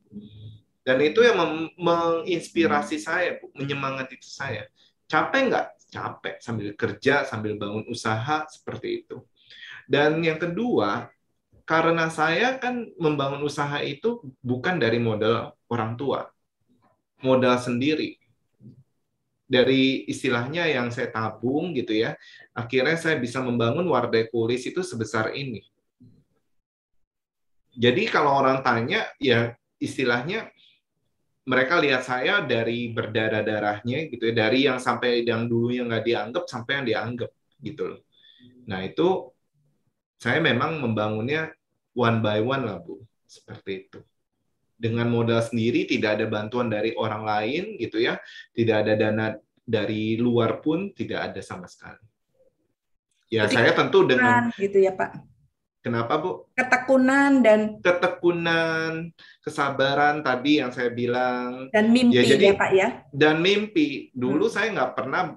Dan itu yang menginspirasi saya, menyemangati saya. Capek nggak? Capek, sambil kerja, sambil bangun usaha, seperti itu. Dan yang kedua, karena saya kan membangun usaha itu bukan dari modal orang tua, modal sendiri. Dari istilahnya yang saya tabung gitu ya, akhirnya saya bisa membangun Wardaya Kulis itu sebesar ini. Jadi kalau orang tanya, ya istilahnya mereka lihat saya dari berdarah-darahnya gitu ya, dari yang sampai yang dulunya nggak dianggap sampai yang dianggap gitu loh. Nah itu saya memang membangunnya one by one lah Bu, seperti itu. Dengan modal sendiri, tidak ada bantuan dari orang lain gitu ya, tidak ada dana dari luar pun tidak ada sama sekali. Ya
Jadi
saya tentu dengan
gitu ya Pak.
kenapa Bu?
Ketekunan
Ketekunan, kesabaran tadi yang saya bilang.
dan
Ya
mimpi ya
jadi
Pak ya.
dan mimpi. Dulu
Hmm.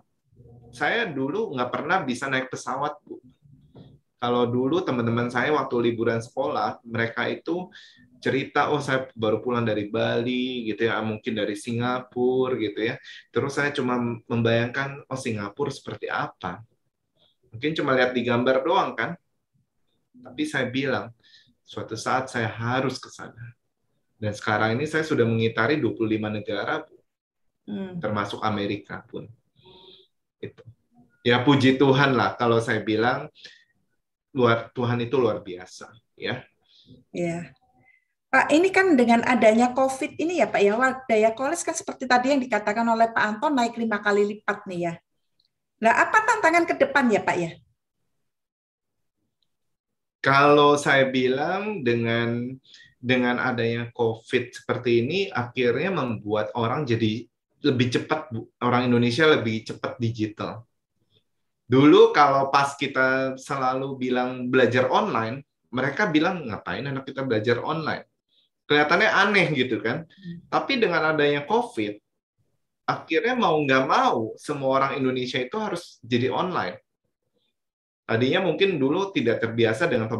saya dulu nggak pernah bisa naik pesawat Bu. Kalau dulu teman-teman saya waktu liburan sekolah, mereka itu cerita, oh saya baru pulang dari Bali gitu ya, mungkin dari Singapura gitu ya. Terus saya cuma membayangkan, oh Singapura seperti apa? Mungkin cuma lihat di gambar doang kan? Tapi saya bilang, suatu saat saya harus ke sana. Dan sekarang ini saya sudah mengitari 25 negara, termasuk Amerika pun. Itu. Ya puji Tuhan lah kalau saya bilang Tuhan itu luar biasa, ya.
Ya. Pak, ini kan dengan adanya COVID ini ya Pak ya, Wardaya College kan seperti tadi yang dikatakan oleh Pak Anton naik 5 kali lipat nih ya. Nah, apa tantangan ke depan ya Pak ya?
Kalau saya bilang dengan adanya COVID seperti ini akhirnya membuat orang jadi lebih cepat, Bu. Orang Indonesia lebih cepat digital. Dulu kalau pas kita selalu bilang belajar online, mereka bilang ngapain anak kita belajar online? Kelihatannya aneh gitu kan. Tapi dengan adanya COVID, akhirnya mau nggak mau semua orang Indonesia itu harus jadi online. Tadinya mungkin dulu tidak terbiasa dengan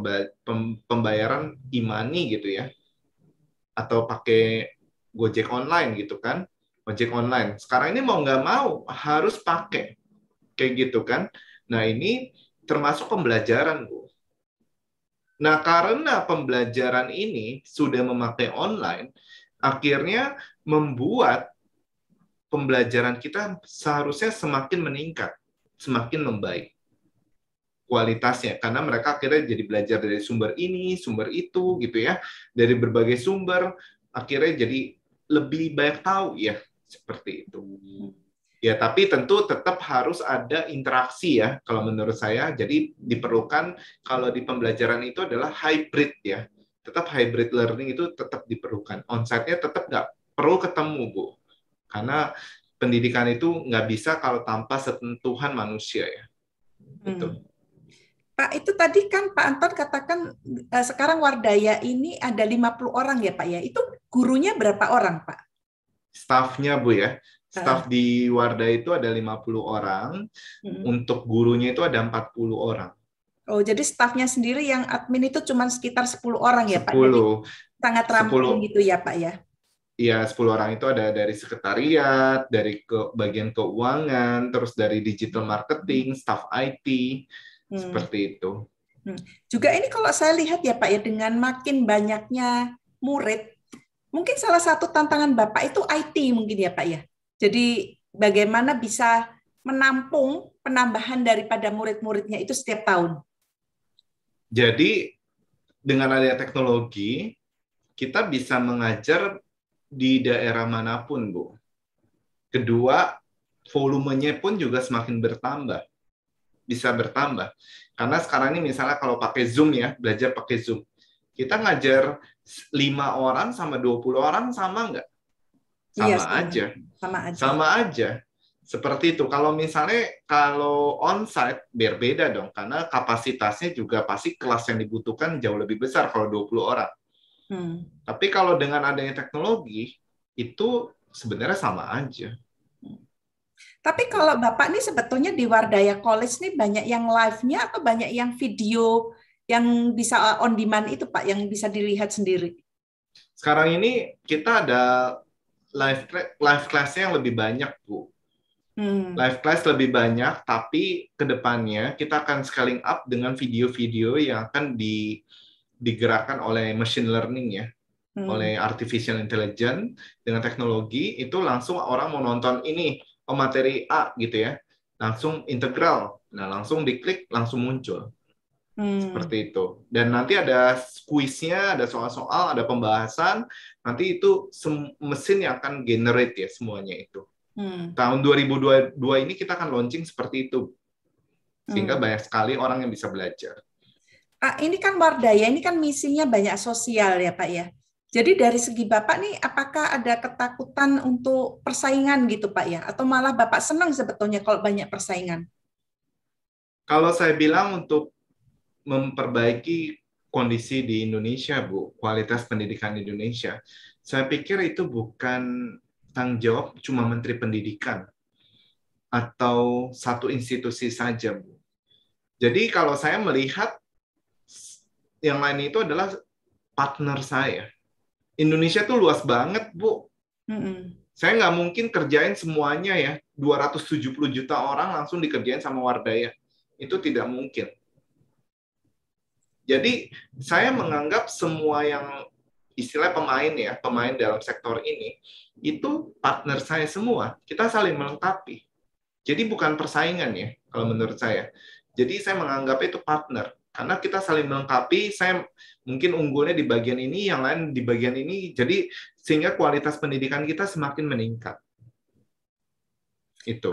pembayaran e-money gitu ya, atau pakai Gojek online gitu kan, ojek online. Sekarang ini mau nggak mau harus pakai kayak gitu kan. Nah ini termasuk pembelajaran, Bu. Nah karena pembelajaran ini sudah memakai online, akhirnya membuat pembelajaran kita seharusnya semakin meningkat, semakin membaik kualitasnya karena mereka akhirnya jadi belajar dari sumber ini, sumber itu gitu ya. Dari berbagai sumber akhirnya jadi lebih banyak tahu ya, seperti itu. Ya, tapi tentu tetap harus ada interaksi ya kalau menurut saya. Jadi diperlukan kalau di pembelajaran itu adalah hybrid ya. Tetap hybrid learning itu tetap diperlukan. Onsite-nya tetap nggak perlu ketemu, Bu. Karena pendidikan itu nggak bisa kalau tanpa sentuhan manusia ya. Itu.
Pak, itu tadi kan Pak Anton katakan sekarang Wardaya ini ada 50 orang ya Pak ya. Itu gurunya berapa orang Pak?
Staffnya Bu ya. Staff di Wardah itu ada 50 orang, untuk gurunya itu ada 40 orang.
Oh, jadi stafnya sendiri yang admin itu cuma sekitar 10 orang ya, Pak. Jadi
10
sangat ramping
10
gitu ya, Pak ya.
ya 10 orang itu ada dari sekretariat, dari bagian keuangan, terus dari digital marketing, staff IT,
Hmm.
seperti itu.
Hmm. Juga ini kalau saya lihat ya Pak ya, dengan makin banyaknya murid, mungkin salah satu tantangan Bapak itu IT mungkin ya Pak ya. Jadi bagaimana bisa menampung penambahan daripada murid-muridnya itu setiap tahun.
Jadi dengan adanya teknologi, kita bisa mengajar di daerah manapun, Bu. Kedua, volumenya pun juga semakin bertambah, bisa bertambah. Karena sekarang ini misalnya kalau pakai Zoom ya, belajar pakai Zoom, kita ngajar 5 orang sama 20 orang sama nggak?
Iya,
Sama
sama.
aja.
Sama aja.
Sama aja. Seperti itu. Kalau misalnya kalau onsite berbeda dong, karena kapasitasnya juga pasti kelas yang dibutuhkan jauh lebih besar kalau 20 orang.
Hmm.
Tapi kalau dengan adanya teknologi, itu sebenarnya sama aja.
Tapi kalau Bapak ini sebetulnya di Wardaya College ini banyak yang live-nya atau banyak yang video yang bisa on demand itu Pak, yang bisa dilihat sendiri?
Sekarang ini kita ada live class-nya yang lebih banyak, Bu.
Hmm.
Live class lebih banyak, tapi ke depannya kita akan scaling up dengan video-video yang akan digerakkan oleh machine learning ya,
Hmm.
oleh artificial intelligence dengan teknologi itu langsung orang mau nonton ini materi A gitu ya, langsung integral, nah langsung diklik langsung muncul
Hmm.
seperti itu. Dan nanti ada kuisnya, ada soal-soal, ada pembahasan, nanti itu mesin yang akan generate ya semuanya itu.
Hmm.
Tahun 2022 ini kita akan launching seperti itu, sehingga
Hmm.
banyak sekali orang yang bisa belajar.
Ah, ini kan Wardaya, ini kan misinya banyak sosial ya Pak ya. Jadi dari segi Bapak nih, apakah ada ketakutan untuk persaingan gitu Pak ya? Atau malah Bapak senang sebetulnya kalau banyak persaingan?
Kalau saya bilang untuk memperbaiki kondisi di Indonesia, Bu, kualitas pendidikan di Indonesia, saya pikir itu bukan tanggung jawab cuma Menteri Pendidikan atau satu institusi saja, Bu. Jadi kalau saya melihat yang lain itu adalah partner saya. Indonesia tuh luas banget, Bu.
Mm-mm.
Saya nggak mungkin kerjain semuanya ya, 270 juta orang langsung dikerjain sama Wardaya. Itu tidak mungkin. Jadi saya menganggap semua yang istilah pemain ya, pemain dalam sektor ini, itu partner saya semua. Kita saling melengkapi. Jadi bukan persaingan ya, kalau menurut saya. Jadi saya menganggap itu partner. Karena kita saling melengkapi, saya mungkin unggulnya di bagian ini, yang lain di bagian ini, jadi sehingga kualitas pendidikan kita semakin meningkat. Itu.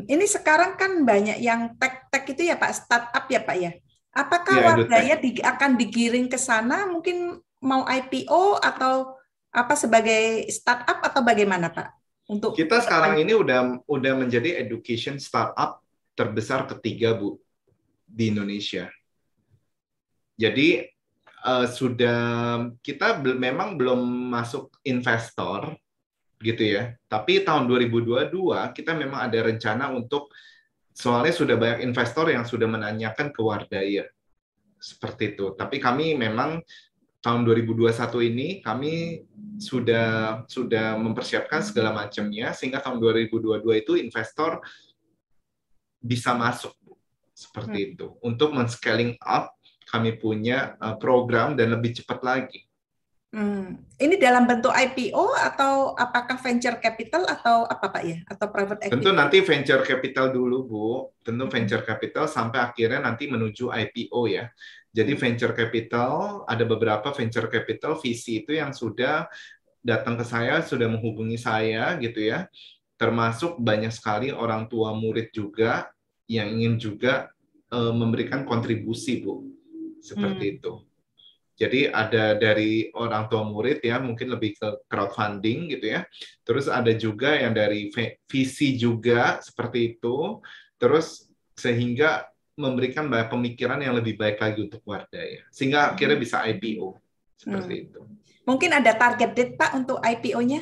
Ini sekarang kan banyak yang tech-tech itu ya Pak, startup ya Pak ya. Apakah
Ya,
Wardaya
EduTech.
akan digiring ke sana, mungkin mau IPO atau apa sebagai startup atau bagaimana Pak? Untuk
Kita sekarang ini udah menjadi education startup terbesar ketiga, Bu, di Indonesia. Jadi sudah kita memang belum masuk investor gitu ya. Tapi tahun 2022 kita memang ada rencana untuk soalnya sudah banyak investor yang sudah menanyakan ke Wardaya seperti itu. Tapi kami memang tahun 2021 ini kami sudah mempersiapkan segala macamnya sehingga tahun 2022 itu investor bisa masuk seperti
Hmm.
itu. Untuk men-scaling up kami punya program dan lebih cepat lagi.
Ini dalam bentuk IPO atau apakah venture capital atau apa Pak ya? Atau private
Tentu
equity?
nanti venture capital dulu, Bu. Tentu
Hmm.
venture capital sampai akhirnya nanti menuju IPO ya. Jadi
Hmm.
venture capital, ada beberapa venture capital VC itu yang sudah datang ke saya, sudah menghubungi saya gitu ya. Termasuk banyak sekali orang tua murid juga yang ingin juga memberikan kontribusi, Bu.
Hmm.
Seperti itu. Jadi ada dari orang tua murid ya, mungkin lebih ke crowdfunding gitu ya. Terus ada juga yang dari visi juga seperti itu. Terus sehingga memberikan banyak pemikiran yang lebih baik lagi untuk Wardah ya. Sehingga akhirnya bisa IPO
Hmm.
seperti itu.
Mungkin ada target date Pak untuk IPO-nya?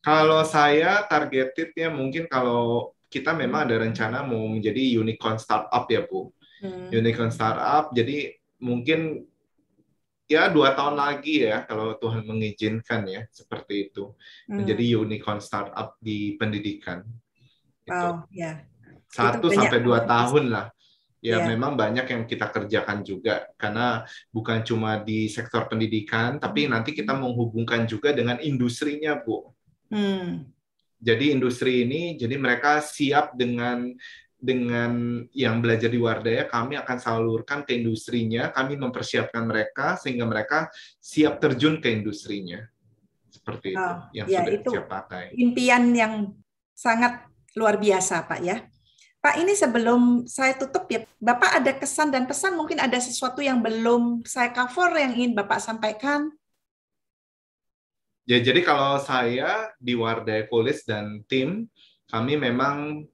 Kalau saya targeted ya mungkin kalau kita memang ada rencana mau menjadi unicorn startup ya Bu.
Hmm.
Unicorn startup. Jadi mungkin ya 2 tahun lagi ya kalau Tuhan mengizinkan ya seperti itu menjadi
Hmm.
unicorn startup di pendidikan itu
Wow, ya. Itu
1 sampai 2 tahun lah. Ya
ya.
memang banyak yang kita kerjakan juga karena bukan cuma di sektor pendidikan tapi nanti kita menghubungkan juga dengan industrinya, Bu.
Hmm.
Jadi industri ini, jadi mereka siap dengan yang belajar di Wardaya, kami akan salurkan ke industrinya, kami mempersiapkan mereka sehingga mereka siap terjun ke industrinya. Seperti itu,
Oh,
yang
ya
sudah
itu
siap pakai.
impian yang sangat luar biasa, Pak ya. Pak, ini sebelum saya tutup ya, Bapak ada kesan dan pesan, mungkin ada sesuatu yang belum saya cover yang ingin Bapak sampaikan.
Ya, jadi kalau saya di Wardaya College dan tim, kami memang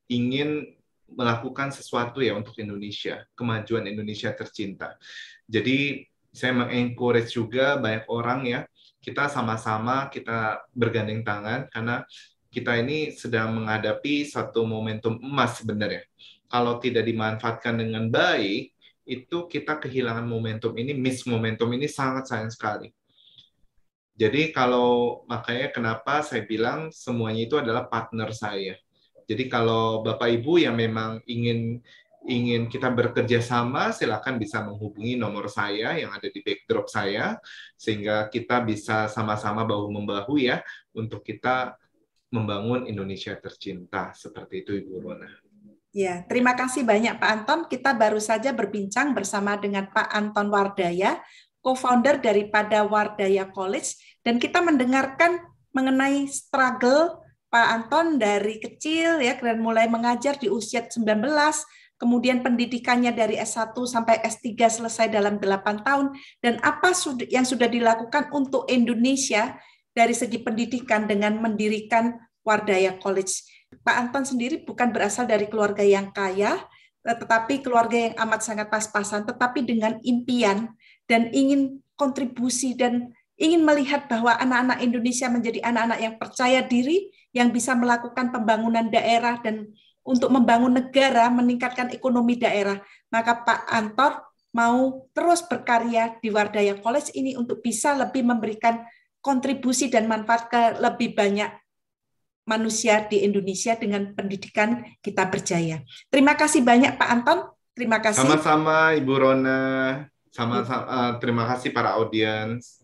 ingin melakukan sesuatu ya untuk Indonesia, kemajuan Indonesia tercinta. Jadi saya mengencourage juga banyak orang ya, kita sama-sama kita bergandeng tangan karena kita ini sedang menghadapi satu momentum emas sebenarnya. Kalau tidak dimanfaatkan dengan baik, itu kita kehilangan momentum ini, miss momentum ini sangat sayang sekali. Jadi kalau makanya kenapa saya bilang semuanya itu adalah partner saya. Jadi kalau Bapak Ibu yang memang ingin ingin kita bekerja sama, silakan bisa menghubungi nomor saya yang ada di backdrop saya, sehingga kita bisa sama-sama bahu-membahu ya, untuk kita membangun Indonesia tercinta. Seperti itu, Ibu Rona.
Ya, terima kasih banyak Pak Anton. Kita baru saja berbincang bersama dengan Pak Anton Wardaya, co-founder daripada Wardaya College, dan kita mendengarkan mengenai struggle Pak Anton dari kecil ya dan mulai mengajar di usia 19, kemudian pendidikannya dari S1 sampai S3 selesai dalam 8 tahun, dan apa yang sudah dilakukan untuk Indonesia dari segi pendidikan dengan mendirikan Wardaya College. Pak Anton sendiri bukan berasal dari keluarga yang kaya, tetapi keluarga yang amat sangat pas-pasan, tetapi dengan impian dan ingin kontribusi dan ingin melihat bahwa anak-anak Indonesia menjadi anak-anak yang percaya diri, yang bisa melakukan pembangunan daerah dan untuk membangun negara, meningkatkan ekonomi daerah. Maka Pak Anton mau terus berkarya di Wardaya College ini untuk bisa lebih memberikan kontribusi dan manfaat ke lebih banyak manusia di Indonesia dengan pendidikan kita berjaya. Terima kasih banyak Pak Anton. Terima kasih.
Sama-sama Ibu Rona, sama-sama terima kasih para audiens.